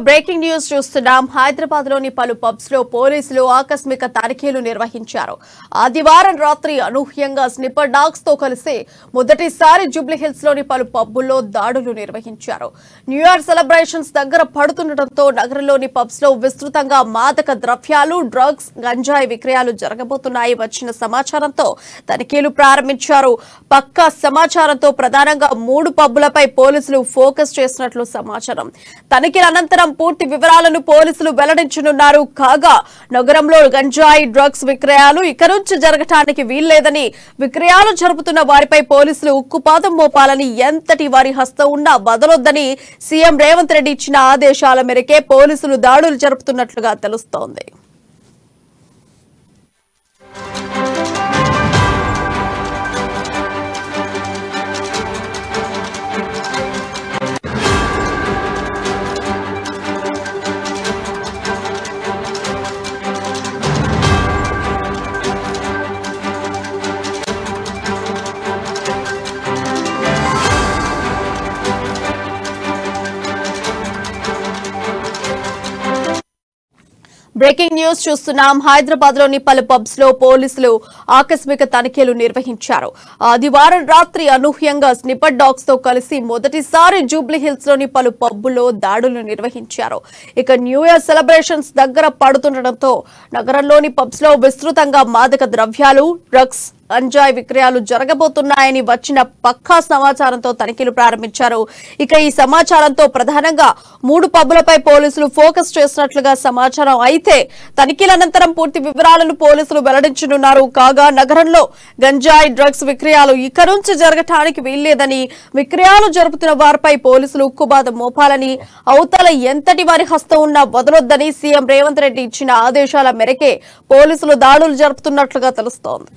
Breaking news చూస్తున్నాం. హైదరాబాద్ లోని పలు పబ్స్ లో పోలీసులు ఆకస్మిక తనిఖీలు నిర్వహించారు. ఆదివారం రాత్రి అనూహ్యంగా స్నిప్పర్ డాగ్స్ తో కలిసి మొదటిసారి జూబ్లీ హిల్స్ లోని పలు పబ్బుల్లో దాడులు నిర్వహించారు. న్యూ ఇయర్ సెలబ్రేషన్స్ దగ్గర పడుతుండటంతో నగరంలోని పబ్స్ లో విస్తృతంగా మాదక ద్రవ్యాలు, డ్రగ్స్, గంజాయి విక్రయాలు జరగబోతున్నాయి వచ్చిన సమాచారంతో తనిఖీలు ప్రారంభించారు. పక్కా సమాచారంతో ప్రధానంగా 3 పబ్బులపై పోలీసులు ఫోకస్ చేసినట్లు సమాచారం. తనిఖీల అనంతరం పూర్తి వివరాలను పోలీసులు వెల్లడించనున్నారు. కాగా నగరంలో గంజాయి, డ్రగ్స్ విక్రయాలు ఇక నుంచి జరగటానికి వీల్లేదని, విక్రయాలు జరుపుతున్న వారిపై పోలీసులు ఉక్కుపాదం మోపాలని, ఎంతటి వారి హస్తం ఉన్నా వదలొద్దని సీఎం రేవంత్ రెడ్డి ఇచ్చిన ఆదేశాల మేరకే పోలీసులు దాడులు జరుపుతున్నట్లుగా తెలుస్తోంది. బ్రేకింగ్ న్యూస్ చూస్తున్నాం. హైదరాబాద్ లోని పలు పబ్స్ లో పోలీసులు ఆకస్మిక తనిఖీలు నిర్వహించారు. ఆదివారం రాత్రి అనూహ్యంగా స్నిప్పర్ డాగ్స్ తో కలిసి మొదటిసారి జూబ్లీ హిల్స్ లోని పలు పబ్బుల్లో దాడులు నిర్వహించారు. ఇక న్యూ ఇయర్ సెలబ్రేషన్స్ దగ్గర పడుతుండటంతో నగరంలోని పబ్స్ లో విస్తృతంగా మాదక ద్రవ్యాలు, డ్రగ్స్, గంజాయి విక్రయాలు జరగబోతున్నాయని వచ్చిన పక్కా సమాచారంతో తనిఖీలు ప్రారంభించారు. ఇక ఈ సమాచారంతో ప్రధానంగా 3 పబ్బులపై పోలీసులు ఫోకస్ చేసినట్లుగా సమాచారం. అయితే తనిఖీల అనంతరం పూర్తి వివరాలను పోలీసులు వెల్లడించనున్నారు. కాగా నగరంలో గంజాయి, డ్రగ్స్ విక్రయాలు ఇక నుంచి జరగటానికి వీల్లేదని, విక్రయాలు జరుపుతున్న వారిపై పోలీసులు ఉక్కుబాదం మోపాలని, అవతల ఎంతటి వారి హస్తం ఉన్నా వదలొద్దని సీఎం రేవంత్ రెడ్డి ఇచ్చిన ఆదేశాల మేరకే పోలీసులు దాడులు జరుపుతున్నట్లుగా తెలుస్తోంది.